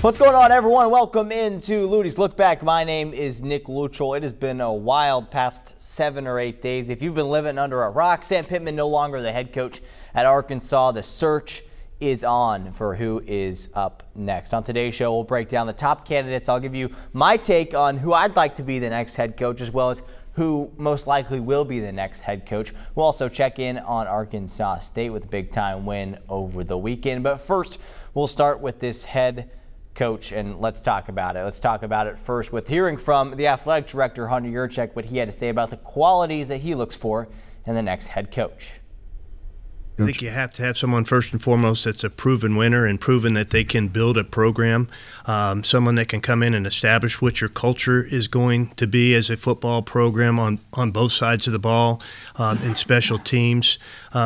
What's going on, everyone? Welcome into Luttie's Look Back. My name is Nick Luttrell. It has been a wild past 7 or 8 days. If you've been living under a rock, Sam Pittman no longer the head coach at Arkansas. The search is on for who is up next. On today's show, we'll break down the top candidates. I'll give you my take on who I'd like to be the next head coach, as well as who most likely will be the next head coach. We'll also check in on Arkansas State with a big-time win over the weekend. But first, we'll start with this head coach, and let's talk about it. Let's talk about it first with hearing from the athletic director, Hunter Yurchek, what he had to say about the qualities that he looks for in the next head coach. I think you have to have someone first and foremost that's a proven winner and proven that they can build a program, someone that can come in and establish what your culture is going to be as a football program on both sides of the ball, in special teams.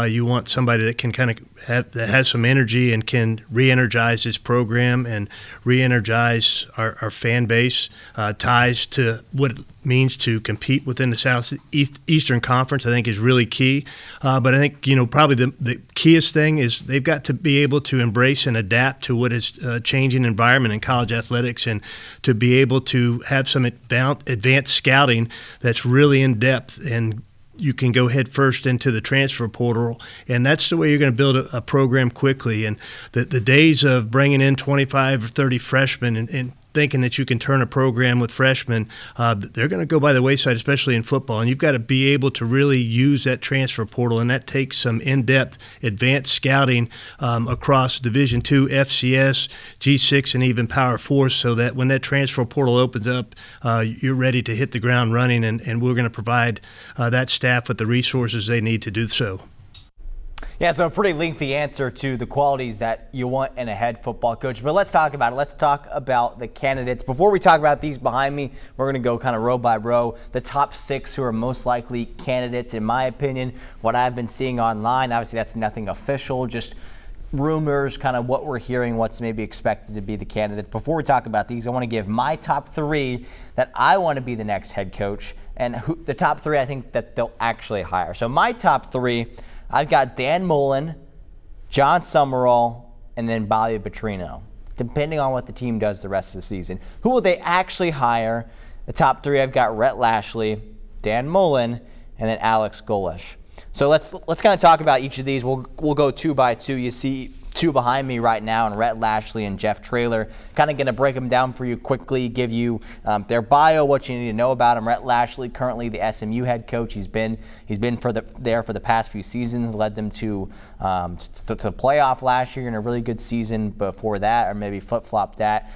You want somebody that can kind of that has some energy and can re-energize this program and re-energize our fan base, ties to what it means to compete within the Southeastern Conference, I think is really key. But I think, probably the keyest thing is they've got to be able to embrace and adapt to what is a changing environment in college athletics, and to be able to have some advanced scouting that's really in depth, and you can go head first into the transfer portal, and that's the way you're going to build a program quickly. And the days of bringing in 25 or 30 freshmen and thinking that you can turn a program with freshmen, they're going to go by the wayside, especially in football. And you've got to be able to really use that transfer portal, and that takes some in-depth advanced scouting across Division II, FCS, G6, and even Power 4, so that when that transfer portal opens up, you're ready to hit the ground running, and we're going to provide that staff with the resources they need to do so. Yeah, so a pretty lengthy answer to the qualities that you want in a head football coach. But let's talk about it. Let's talk about the candidates. Before we talk about these behind me, we're going to go kind of row by row. The top 6 who are most likely candidates, in my opinion, what I've been seeing online. Obviously, that's nothing official, just rumors, kind of what we're hearing, what's maybe expected to be the candidates. Before we talk about these, I want to give my top 3 that I want to be the next head coach, and the top 3 I think that they'll actually hire. So my top 3, I've got Dan Mullen, John Summerall, and then Bobby Petrino, depending on what the team does the rest of the season. Who will they actually hire? The top 3, I've got Rhett Lashley, Dan Mullen, and then Alex Golish. So let's kind of talk about each of these. We'll go 2 by 2. You see 2 behind me right now, and Rhett Lashley and Jeff Traylor. Kind of going to break them down for you quickly, give you their bio, what you need to know about them. Rhett Lashley, currently the SMU head coach. He's been there for the past few seasons, led them to the playoff last year and a really good season before that, or maybe flip-flopped that.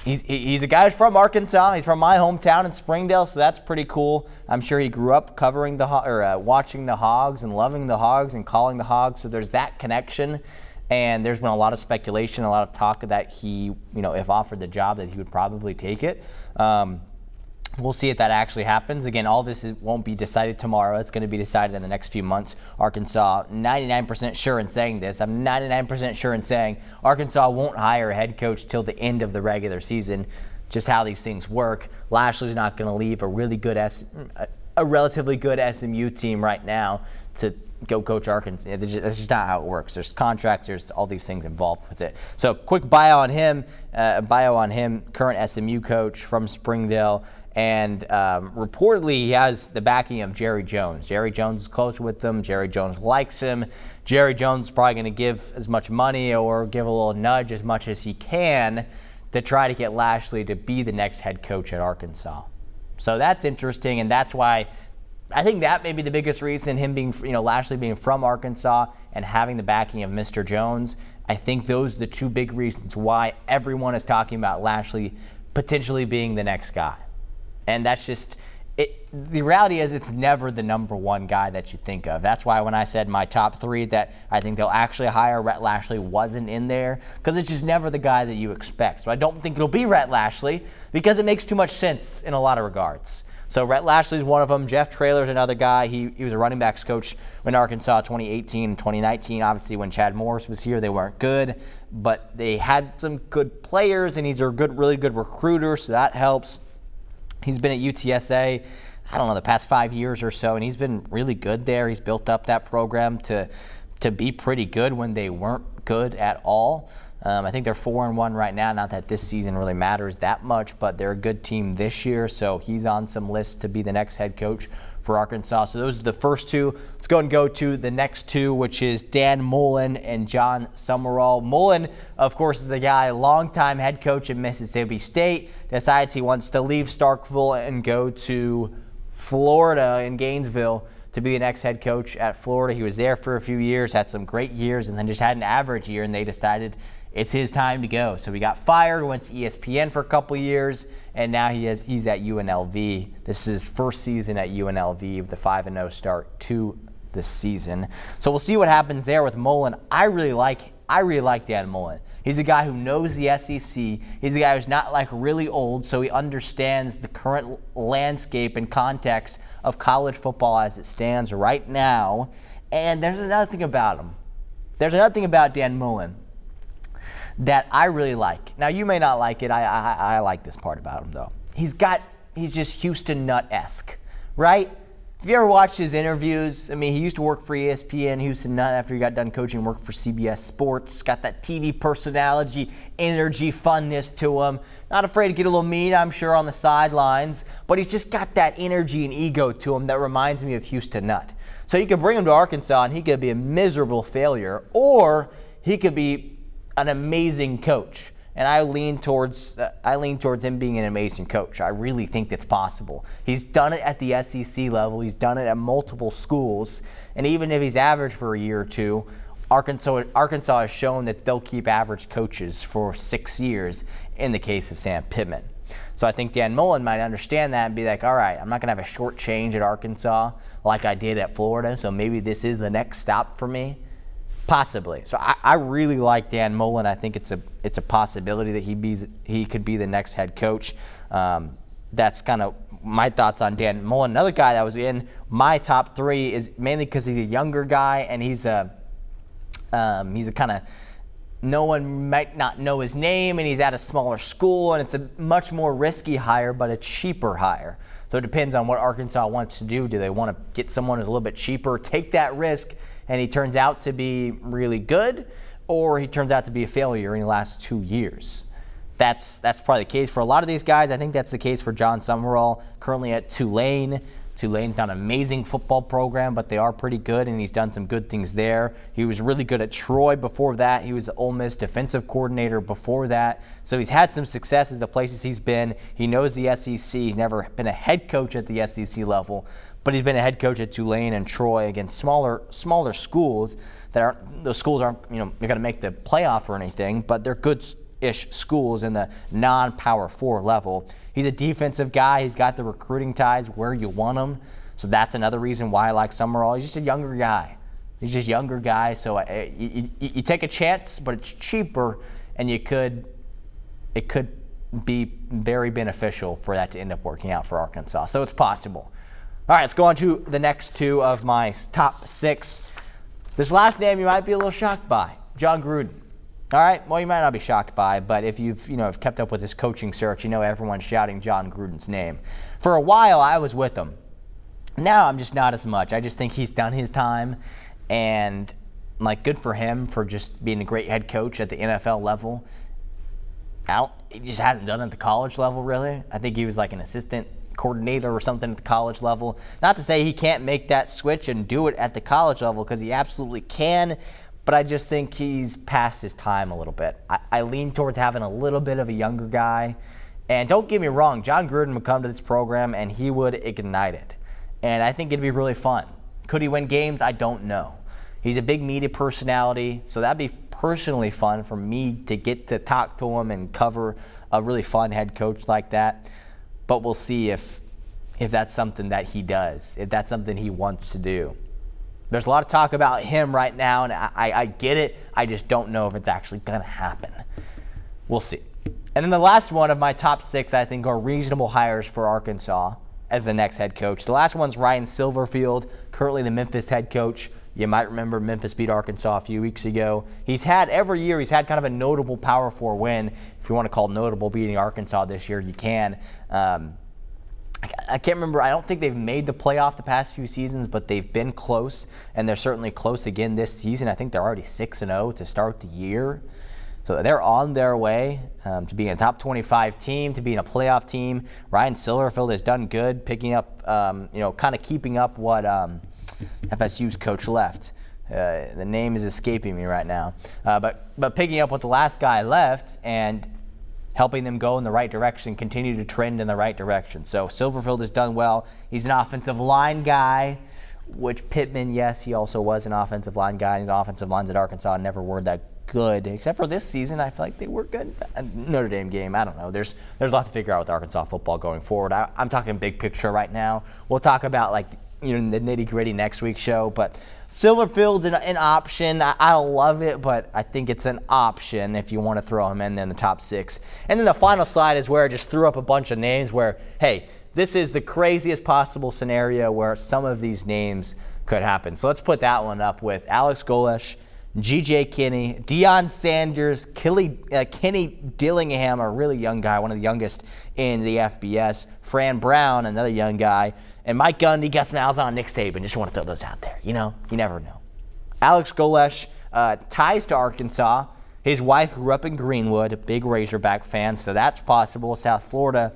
He's a guy who's from Arkansas. He's from my hometown in Springdale, so that's pretty cool. I'm sure he grew up covering watching the Hogs and loving the Hogs and calling the Hogs, so there's that connection. And there's been a lot of speculation, a lot of talk that he, if offered the job, that he would probably take it. We'll see if that actually happens. Again, all this won't be decided tomorrow. It's going to be decided in the next few months. Arkansas, 99% sure in saying this. I'm 99% sure in saying Arkansas won't hire a head coach till the end of the regular season. Just how these things work. Lashley's not going to leave a relatively good SMU team right now to go coach Arkansas. That's just not how it works. There's contracts. There's all these things involved with it. So quick bio on him. Current SMU coach from Springdale. And reportedly, he has the backing of Jerry Jones. Jerry Jones is close with them. Jerry Jones likes him. Jerry Jones is probably going to give as much money or give a little nudge as much as he can to try to get Lashley to be the next head coach at Arkansas. So that's interesting, and that's why I think that may be the biggest reason, him being, Lashley being from Arkansas and having the backing of Mr. Jones. I think those are the 2 big reasons why everyone is talking about Lashley potentially being the next guy. And that's just it. The reality is it's never the number 1 guy that you think of. That's why when I said my top 3 that I think they'll actually hire, Rhett Lashley wasn't in there, because it's just never the guy that you expect. So I don't think it'll be Rhett Lashley, because it makes too much sense in a lot of regards. So Rhett Lashley's one of them. Jeff Traylor's another guy. He was a running backs coach in Arkansas 2018 and 2019. Obviously, when Chad Morris was here, they weren't good, but they had some good players, and he's a really good recruiter, so that helps. He's been at UTSA, the past 5 years or so, and he's been really good there. He's built up that program to to be pretty good when they weren't good at all. I think they're 4-1 right now. Not that this season really matters that much, but they're a good team this year. So he's on some lists to be the next head coach for Arkansas. So those are the first two. Let's go and go to the next two, which is Dan Mullen and John Summerall. Mullen, of course, is a guy, longtime head coach at Mississippi State, decides he wants to leave Starkville and go to Florida in Gainesville to be the next head coach at Florida. He was there for a few years, had some great years, and then just had an average year, and they decided it's his time to go. So he got fired, went to ESPN for a couple years, and now he's at UNLV. This is his first season at UNLV with the 5-0 start to the season. So we'll see what happens there with Mullen. I really like Dan Mullen. He's a guy who knows the SEC. He's a guy who's not like really old, so he understands the current landscape and context of college football as it stands right now. And there's another thing about him. There's another thing about Dan Mullen that I really like. Now, you may not like it. I like this part about him, though. He's just Houston Nutt-esque, right? Have you ever watched his interviews? I mean, he used to work for ESPN, Houston Nutt, after he got done coaching, worked for CBS Sports. Got that TV personality, energy, funness to him. Not afraid to get a little mean, I'm sure, on the sidelines. But he's just got that energy and ego to him that reminds me of Houston Nutt. So you could bring him to Arkansas, and he could be a miserable failure, or he could be an amazing coach. And I lean towards him being an amazing coach. I really think that's possible. He's done it at the SEC level. He's done it at multiple schools. And even if he's average for a year or two, Arkansas has shown that they'll keep average coaches for 6 years in the case of Sam Pittman. So I think Dan Mullen might understand that and be like, all right, I'm not going to have a short change at Arkansas like I did at Florida, so maybe this is the next stop for me. Possibly. So I really like Dan Mullen. I think it's a possibility that he could be the next head coach. That's kind of my thoughts on Dan Mullen. Another guy that was in my top 3 is mainly because he's a younger guy, and he's a kind of, no one might not know his name, and he's at a smaller school, and it's a much more risky hire, but a cheaper hire. So it depends on what Arkansas wants to do. Do they want to get someone who's a little bit cheaper, take that risk, and he turns out to be really good, or he turns out to be a failure in the last 2 years? That's probably the case for a lot of these guys. I think that's the case for John Summerall, currently at Tulane. Tulane's not an amazing football program, but they are pretty good, and he's done some good things there. He was really good at Troy before that. He was the Ole Miss defensive coordinator before that. So he's had some success at the places he's been. He knows the SEC. He's never been a head coach at the SEC level, but he's been a head coach at Tulane and Troy against smaller schools those schools aren't, they're going to make the playoff or anything, but they're good-ish schools in the non-Power 4 level. He's a defensive guy. He's got the recruiting ties where you want him. So that's another reason why I like Summerall. He's just a younger guy. So you take a chance, but it's cheaper, and it could be very beneficial for that to end up working out for Arkansas. So it's possible. All right, let's go on to the next 2 of my top 6. This last name you might be a little shocked by, John Gruden. All right, well, you might not be shocked by, but if you've kept up with this coaching search, everyone's shouting John Gruden's name. For a while, I was with him. Now I'm just not as much. I just think he's done his time, and good for him for just being a great head coach at the NFL level. He just hasn't done it at the college level, really. I think he was like an assistant coordinator or something at the college level. Not to say he can't make that switch and do it at the college level, because he absolutely can, but I just think he's past his time a little bit. I lean towards having a little bit of a younger guy. And don't get me wrong, John Gruden would come to this program and he would ignite it. And I think it'd be really fun. Could he win games? I don't know. He's a big media personality, so that'd be personally fun for me to get to talk to him and cover a really fun head coach like that. But we'll see if that's something that he does, if that's something he wants to do. There's a lot of talk about him right now, and I get it. I just don't know if it's actually going to happen. We'll see. And then the last one of my top 6, I think, are reasonable hires for Arkansas as the next head coach. The last one's Ryan Silverfield, currently the Memphis head coach. You might remember Memphis beat Arkansas a few weeks ago. Every year he's had kind of a notable Power 4 win. If you want to call notable beating Arkansas this year, you can. I can't remember. I don't think they've made the playoff the past few seasons, but they've been close, and they're certainly close again this season. I think they're already 6-0 to start the year. So they're on their way to being a top 25 team, to being a playoff team. Ryan Silverfield has done good, picking up, kind of keeping up what FSU's coach left. The name is escaping me right now. But picking up what the last guy left and helping them go in the right direction, continue to trend in the right direction. So Silverfield has done well. He's an offensive line guy, which Pittman, yes, he also was an offensive line guy. His offensive lines at Arkansas never were that good, except for this season. I feel like they were good. Notre Dame game, I don't know. There's a lot to figure out with Arkansas football going forward. I'm talking big picture right now. We'll talk about the nitty-gritty next week's show, but Silverfield's an option. I don't love it, but I think it's an option if you want to throw him in the top 6. And then the final slide is where I just threw up a bunch of names where, hey, this is the craziest possible scenario where some of these names could happen. So let's put that one up with Alex Golesh, G.J. Kinney, Deion Sanders, Kenny Dillingham, a really young guy, one of the youngest in the FBS, Fran Brown, another young guy, and Mike Gundy, Gus Malzahn, Nick Saban. Just want to throw those out there. You never know. Alex Golesh, ties to Arkansas. His wife grew up in Greenwood, a big Razorback fan, so that's possible. South Florida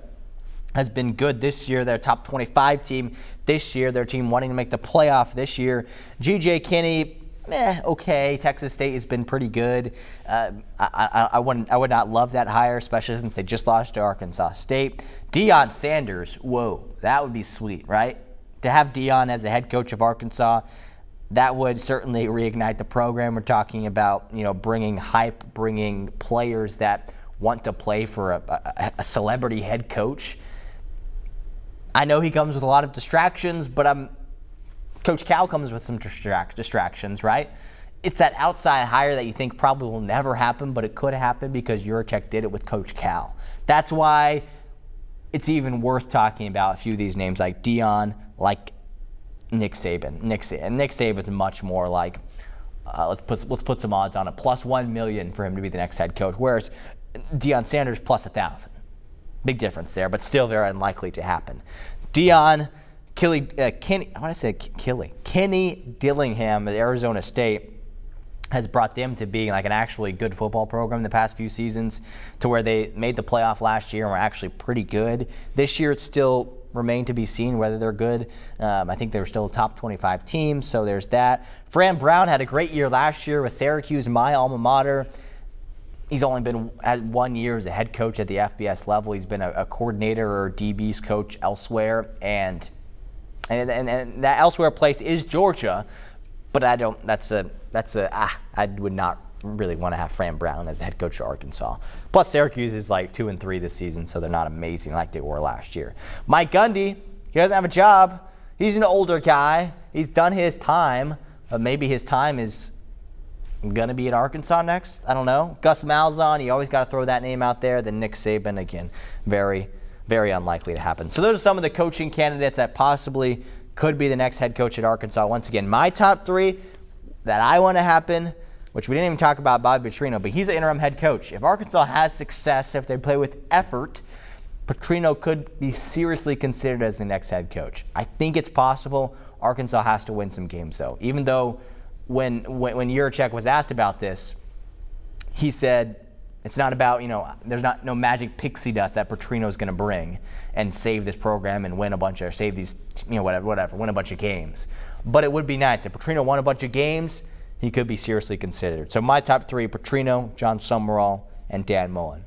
has been good this year. They're a top 25 team this year. Their team wanting to make the playoff this year. G.J. Kinney, okay. Texas State has been pretty good. I would not love that hire, especially since they just lost to Arkansas State. Deion Sanders, whoa, that would be sweet, right? To have Deion as the head coach of Arkansas, that would certainly reignite the program. We're talking about, bringing hype, bringing players that want to play for a celebrity head coach. I know he comes with a lot of distractions, but Coach Cal comes with some distractions, right? It's that outside hire that you think probably will never happen, but it could happen because Yurachek did it with Coach Cal. That's why it's even worth talking about a few of these names like Deion, like Nick Saban. Nick Saban's much more like, let's put some odds on it, plus 1 million for him to be the next head coach, whereas Deion Sanders plus 1,000. Big difference there, but still very unlikely to happen. Kenny Dillingham at Arizona State has brought them to being like an actually good football program the past few seasons, to where they made the playoff last year and were actually pretty good. This year it's still remained to be seen whether they're good. I think they were still a top 25 team, so there's that. Fran Brown had a great year last year with Syracuse, my alma mater. He's only had 1 year as a head coach at the FBS level. He's been a coordinator or DB's coach elsewhere, and that elsewhere place is Georgia, but I would not really want to have Fran Brown as the head coach of Arkansas. Plus Syracuse is like 2-3 this season, so they're not amazing like they were last year. Mike Gundy, he doesn't have a job. He's an older guy. He's done his time, but maybe his time is going to be at Arkansas next. I don't know. Gus Malzahn, you always got to throw that name out there. Then Nick Saban, again, very, very unlikely to happen. So those are some of the coaching candidates that possibly could be the next head coach at Arkansas. Once again, my top 3 that I want to happen, which we didn't even talk about Bobby Petrino, but he's an interim head coach. If Arkansas has success, if they play with effort, Petrino could be seriously considered as the next head coach. I think it's possible. Arkansas has to win some games, though. Even though when Yurachek was asked about this, he said it's not about, there's no magic pixie dust that Petrino's going to bring and save this program and win a bunch of, save these, whatever, win a bunch of games. But it would be nice. If Petrino won a bunch of games, he could be seriously considered. So my top 3, Petrino, John Summerall, and Dan Mullen.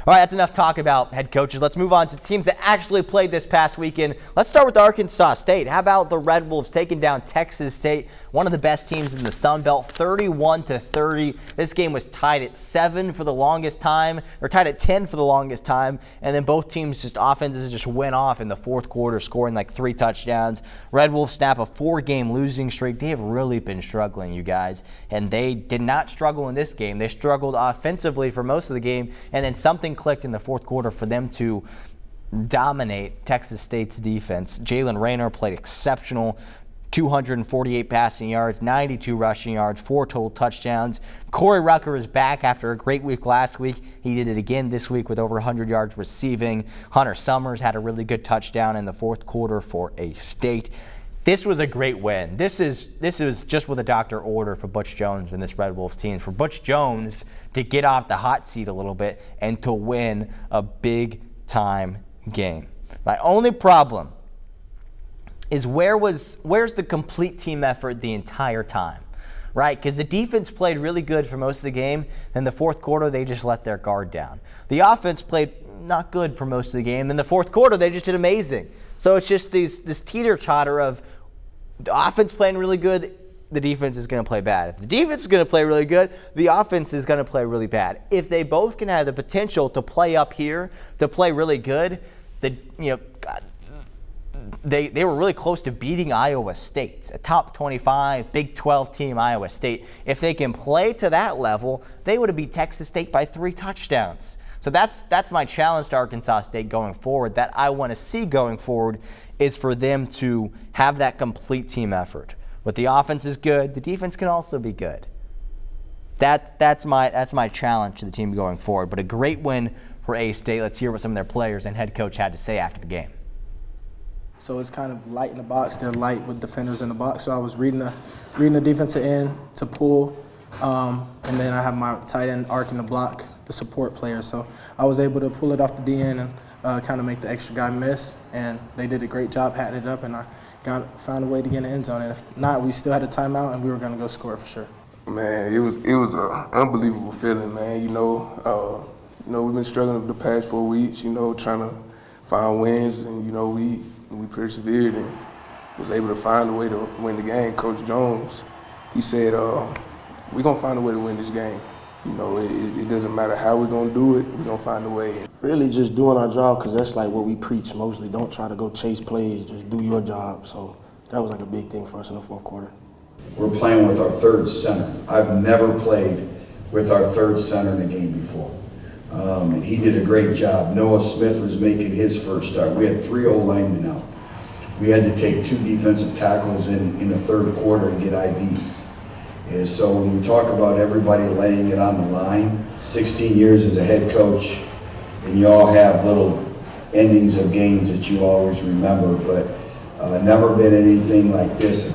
All right, that's enough talk about head coaches. Let's move on to teams that actually played this past weekend. Let's start with Arkansas State. How about the Red Wolves taking down Texas State, one of the best teams in the Sun Belt, 31-30. This game was tied at 7 for the longest time, or tied at 10 for the longest time, and then both teams' offenses just went off in the fourth quarter, scoring like 3 touchdowns. Red Wolves snap a 4-game losing streak. They have really been struggling, you guys, and they did not struggle in this game. They struggled offensively for most of the game, and then something clicked in the fourth quarter for them to dominate Texas State's defense. Jalen Rayner played exceptional. 248 passing yards, 92 rushing yards, 4 total touchdowns. Corey Rucker is back after a great week last week. He did it again this week with over 100 yards receiving. Hunter Summers had a really good touchdown in the fourth quarter for A-State. This was a great win. This is just what the doctor ordered for Butch Jones and this Red Wolves team. For Butch Jones to get off the hot seat a little bit and to win a big-time game. My only problem is where's the complete team effort the entire time, right? Because the defense played really good for most of the game. In the fourth quarter, they just let their guard down. The offense played not good for most of the game. In the fourth quarter, they just did amazing. So it's just this teeter-totter of the offense playing really good, the defense is going to play bad. If the defense is going to play really good, the offense is going to play really bad. If they both can have the potential to play up here, to play really good, they were really close to beating Iowa State, a top 25 Big 12 team, Iowa State. If they can play to that level, they would have beat Texas State by 3 touchdowns. So that's my challenge to Arkansas State going forward. That I want to see going forward is for them to have that complete team effort. But the offense is good, the defense can also be good. That's my challenge to the team going forward. But a great win for A-State. Let's hear what some of their players and head coach had to say after the game. So it's kind of light in the box. They're light with defenders in the box. So I was reading the defensive end to pull, and then I have my tight end arc in the block, the support player. So I was able to pull it off the DN and kind of make the extra guy miss. And they did a great job hatting it up, and I found a way to get in the end zone. And if not, we still had a timeout, and we were going to go score for sure. Man, it was an unbelievable feeling, man. We've been struggling the past 4 weeks, trying to find wins, and we persevered and was able to find a way to win the game. Coach Jones, he said, we're going to find a way to win this game. It doesn't matter how we're going to do it, we're going to find a way. Really just doing our job, because that's like what we preach mostly. Don't try to go chase plays, just do your job. So that was like a big thing for us in the fourth quarter. We're playing with our third center. I've never played with our third center in a game before. And he did a great job. Noah Smith was making his first start. We had 3 old linemen out. We had to take 2 defensive tackles in the third quarter and get IVs. And so when we talk about everybody laying it on the line, 16 years as a head coach, and you all have little endings of games that you always remember, but never been anything like this.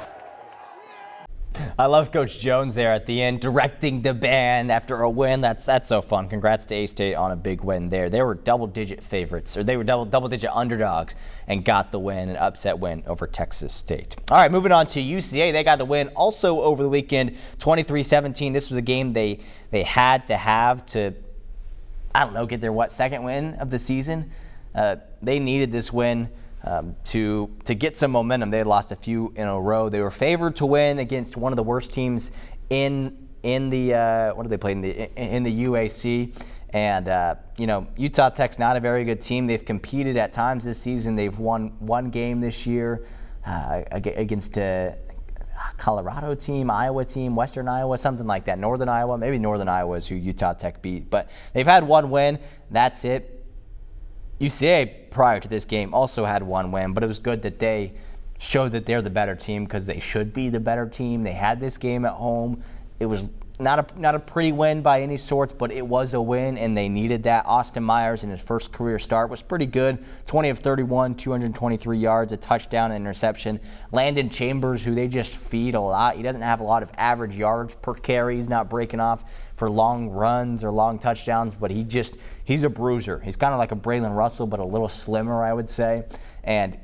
I love Coach Jones there at the end, directing the band after a win. That's so fun. Congrats to A-State on a big win there. They were double-digit favorites, or they were double-digit underdogs, and got the win, an upset win over Texas State. All right, moving on to UCA. They got the win also over the weekend, 23-17. This was a game they had to have to, get their second win of the season. They needed this win. To get some momentum. They had lost a few in a row. They were favored to win against one of the worst teams in the what did they play in the UAC, and Utah Tech's not a very good team. They've competed at times this season. They've won one game this year against a Colorado team, Iowa team, Western Iowa, something like that. Northern Iowa, maybe Northern Iowa is who Utah Tech beat, but they've had one win. That's it. UCA, prior to this game, also had one win, but it was good that they showed that they're the better team, because they should be the better team. They had this game at home. It was not a pretty win by any sorts, but it was a win, and they needed that. Austin Myers in his first career start was pretty good. 20 of 31, 223 yards, a touchdown, and interception. Landon Chambers, who they just feed a lot. He doesn't have a lot of average yards per carry. He's not breaking off for long runs or long touchdowns, but he's a bruiser. He's kind of like a Braylon Russell, but a little slimmer, I would say, and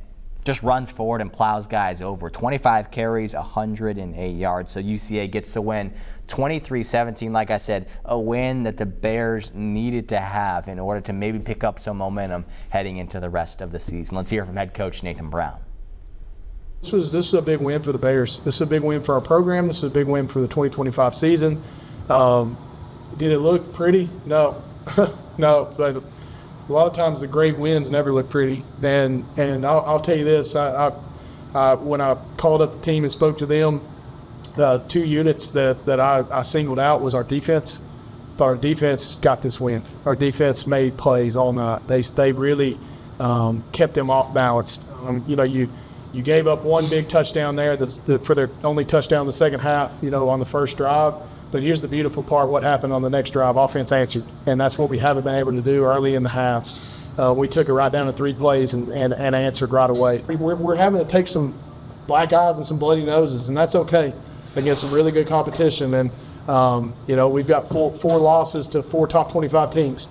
just runs forward and plows guys over. 25 carries, 108 yards. So UCA gets the win, 23-17. Like I said, a win that the Bears needed to have in order to maybe pick up some momentum heading into the rest of the season. Let's hear from head coach Nathan Brown. This is a big win for the Bears. This is a big win for our program. This is a big win for the 2025 season. Did it look pretty? No. No. But a lot of times the great wins never look pretty. And I'll tell you this, when I called up the team and spoke to them, the 2 units that I singled out was our defense. But our defense got this win. Our defense made plays all night. They really kept them off balance. You gave up one big touchdown there for their only touchdown in the second half, on the first drive. But here's the beautiful part, what happened on the next drive. Offense answered, and that's what we haven't been able to do early in the halves. We took it right down to 3 plays and answered right away. We're having to take some black eyes and some bloody noses, and that's okay against some really good competition. And, we've got four losses to 4 top 25 teams.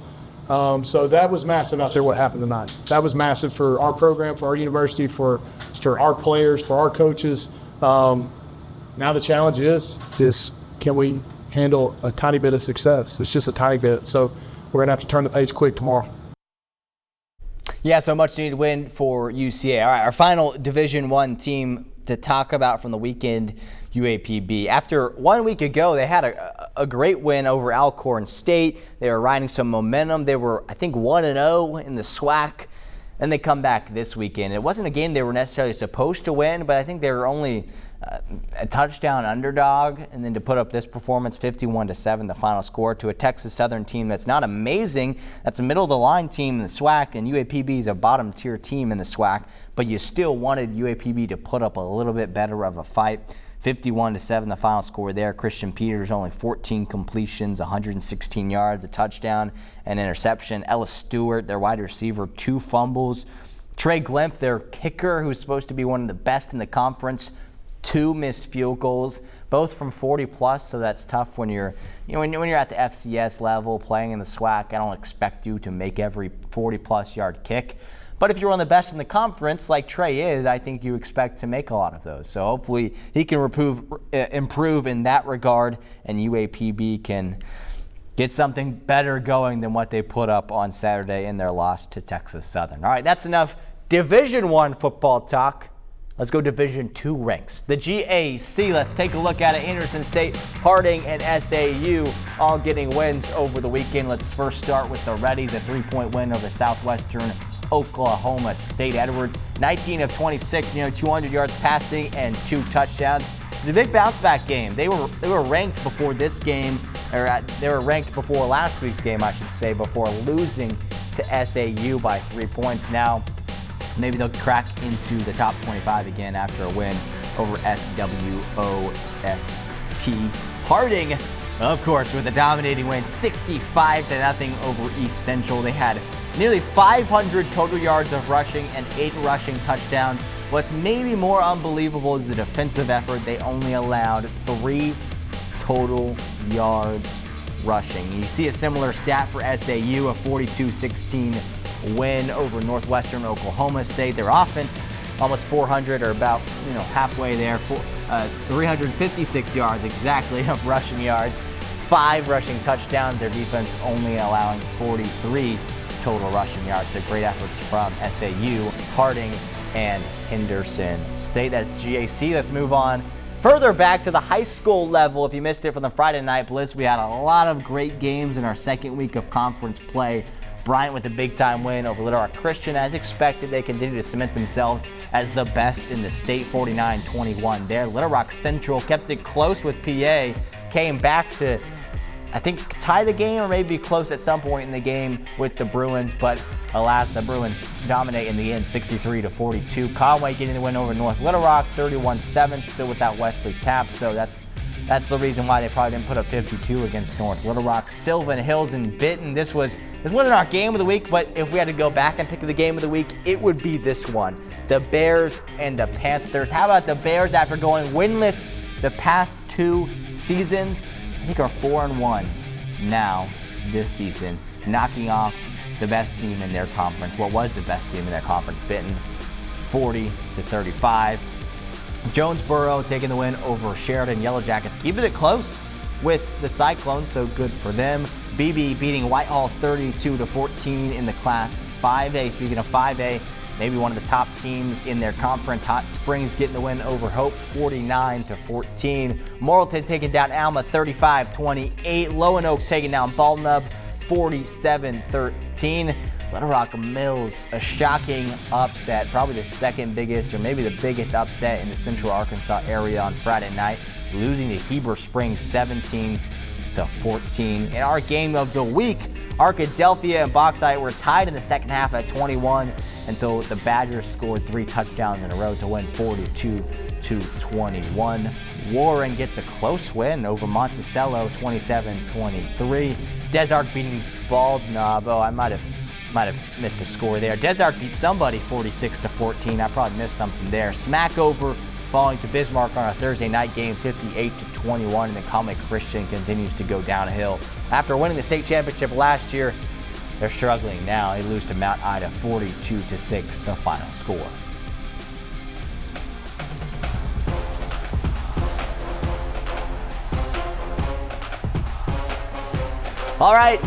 So that was massive out there, what happened tonight. That was massive for our program, for our university, for our players, for our coaches. Now the challenge is can we handle a tiny bit of success? It's just a tiny bit. So we're going to have to turn the page quick tomorrow. Yeah, so much needed win for UCA. All right, our final Division I team to talk about from the weekend, UAPB. After 1 week ago, they had a great win over Alcorn State. They were riding some momentum. They were, I think, 1-0 in the SWAC. Then they come back this weekend. It wasn't a game they were necessarily supposed to win, but I think they were only a touchdown underdog. And then to put up this performance, 51-7, the final score, to a Texas Southern team that's not amazing. That's a middle-of-the-line team in the SWAC, and UAPB is a bottom-tier team in the SWAC. But you still wanted UAPB to put up a little bit better of a fight. 51-7, the final score there. Christian Peters, only 14 completions, 116 yards, a touchdown, an interception. Ellis Stewart, their wide receiver, 2 fumbles. Trey Glimpf, their kicker, who's supposed to be one of the best in the conference, 2 missed field goals, both from 40+, so that's tough when you're when you're at the FCS level playing in the SWAC. I don't expect you to make every 40+ yard kick. But if you're one of the best in the conference, like Trey is, I think you expect to make a lot of those. So hopefully he can improve in that regard, and UAPB can get something better going than what they put up on Saturday in their loss to Texas Southern. All right, that's enough Division I football talk. Let's go Division II ranks. The GAC, let's take a look at it. Anderson State, Harding, and SAU all getting wins over the weekend. Let's first start with the Reddies, a 3-point win over Southwestern Oklahoma State. Edwards, 19 of 26, 200 yards passing and 2 touchdowns. It's a big bounce-back game. They were ranked before this game, they were ranked before last week's game, I should say, before losing to SAU by 3 points. Now, maybe they'll crack into the top 25 again after a win over SWOST. Harding, of course, with a dominating win, 65-0 over East Central. They had nearly 500 total yards of rushing and 8 rushing touchdowns. What's maybe more unbelievable is the defensive effort. They only allowed 3 total yards rushing. You see a similar stat for SAU, a 42-16 win over Northwestern Oklahoma State. Their offense, almost 400, or about halfway there, 356 yards exactly of rushing yards, 5 rushing touchdowns. Their defense only allowing 43 total rushing yards. So great efforts from SAU, Harding, and Henderson State. That's GAC. Let's move on further back to the high school level. If you missed it from the Friday Night Blitz, we had a lot of great games in our second week of conference play. Bryant with a big-time win over Little Rock Christian. As expected, they continue to cement themselves as the best in the state, 49-21 there. Little Rock Central kept it close with PA, came back to, I think, tie the game or maybe close at some point in the game with the Bruins, but alas, the Bruins dominate in the end, 63-42. Conway getting the win over North Little Rock, 31-7, still without Wesley Tapp, so that's the reason why they probably didn't put up 52 against North Little Rock. Sylvan Hills and Benton, this wasn't our game of the week, but if we had to go back and pick the game of the week, it would be this one. The Bears and the Panthers. How about the Bears after going winless the past 2 seasons? I think are 4-1 now this season, knocking off the best team in their conference. What was the best team in their conference? Benton, 40-35. Jonesboro taking the win over Sheridan Yellow Jackets, keeping it close with the Cyclones, so good for them. BB beating Whitehall 32-14 in the Class 5A. Speaking of 5A, maybe one of the top teams in their conference. Hot Springs getting the win over Hope 49-14. Morrilton taking down Alma 35-28. Lowen taking down Baldnub 47-13. Little Rock Mills, a shocking upset, probably the second biggest or maybe the biggest upset in the Central Arkansas area on Friday night, losing to Heber Springs 17-14. 14. In our game of the week, Arkadelphia and Bauxite were tied in the second half at 21 until the Badgers scored 3 touchdowns in a row to win 42-21. Warren gets a close win over Monticello, 27-23. Desart beating Bald Knob. Oh, I might have missed a score there. Desart beat somebody 46-14. I probably missed something there. Smackover falling to Bismarck on a Thursday night game, 58-21, and then Comet Christian continues to go downhill. After winning the state championship last year, they're struggling now. They lose to Mount Ida 42-6, the final score. All right,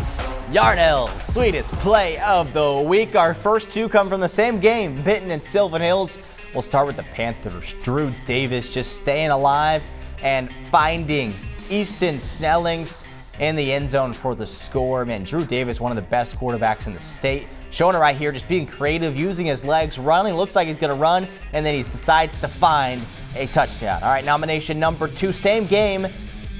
Yarnell's sweetest play of the week. Our first two come from the same game, Benton and Sylvan Hills. We'll start with the Panthers. Drew Davis just staying alive and finding Easton Snellings in the end zone for the score. Man, Drew Davis, one of the best quarterbacks in the state. Showing it right here, just being creative, using his legs, running. Looks like he's going to run, and then he decides to find a touchdown. All right, nomination number 2, same game,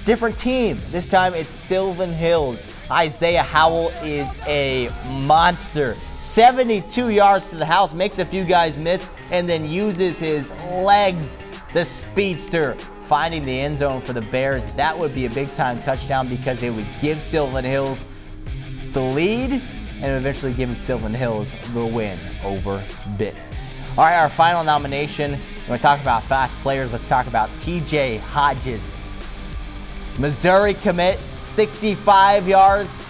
different team. This time it's Sylvan Hills. Isaiah Howell is a monster. 72 yards to the house, makes a few guys miss, and then uses his legs, the speedster, finding the end zone for the Bears. That would be a big-time touchdown because it would give Sylvan Hills the lead and eventually give Sylvan Hills the win over Benton. All right, our final nomination. We're going to talk about fast players. Let's talk about TJ Hodges. Missouri commit, 65 yards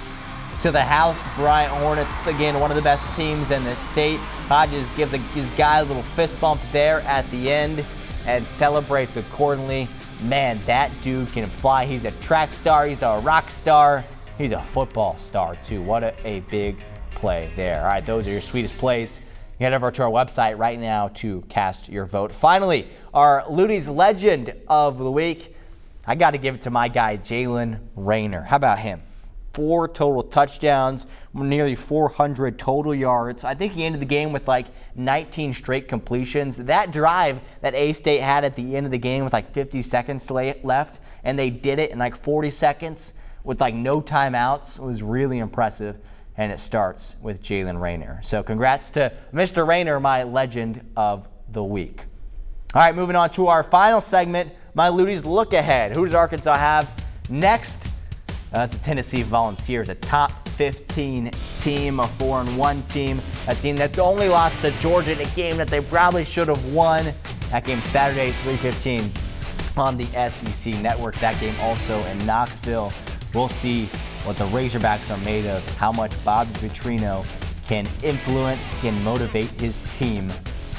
to the house. Bryant Hornets, again, one of the best teams in the state. Hodges gives his guy a little fist bump there at the end and celebrates accordingly. Man, that dude can fly. He's a track star. He's a rock star. He's a football star, too. What a big play there. All right, those are your sweetest plays. You head over to our website right now to cast your vote. Finally, our Luttie's Legend of the Week. I got to give it to my guy, Jalen Rayner. How about him? 4 total touchdowns, nearly 400 total yards. I think he ended the game with like 19 straight completions. That drive that A-State had at the end of the game with like 50 seconds left, and they did it in like 40 seconds with like no timeouts, was really impressive. And it starts with Jalen Rayner. So congrats to Mr. Rayner, my Legend of the Week. All right, moving on to our final segment, my Luttie's Look Ahead. Who does Arkansas have next? It's the Tennessee Volunteers, a top 15 team, a 4-1 team, a team that's only lost to Georgia in a game that they probably should have won. That game Saturday, 3:15 on the SEC Network. That game also in Knoxville. We'll see what the Razorbacks are made of, how much Bobby Petrino can influence, can motivate his team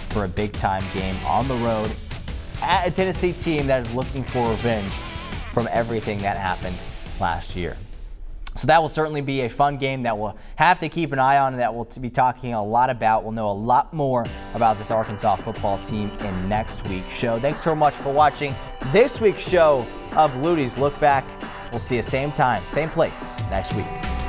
for a big-time game on the road at a Tennessee team that is looking for revenge from everything that happened last year. So that will certainly be a fun game that we'll have to keep an eye on and that we'll be talking a lot about. We'll know a lot more about this Arkansas football team in next week's show. Thanks so much for watching this week's show of Luttie's Look Back. We'll see you same time, same place next week.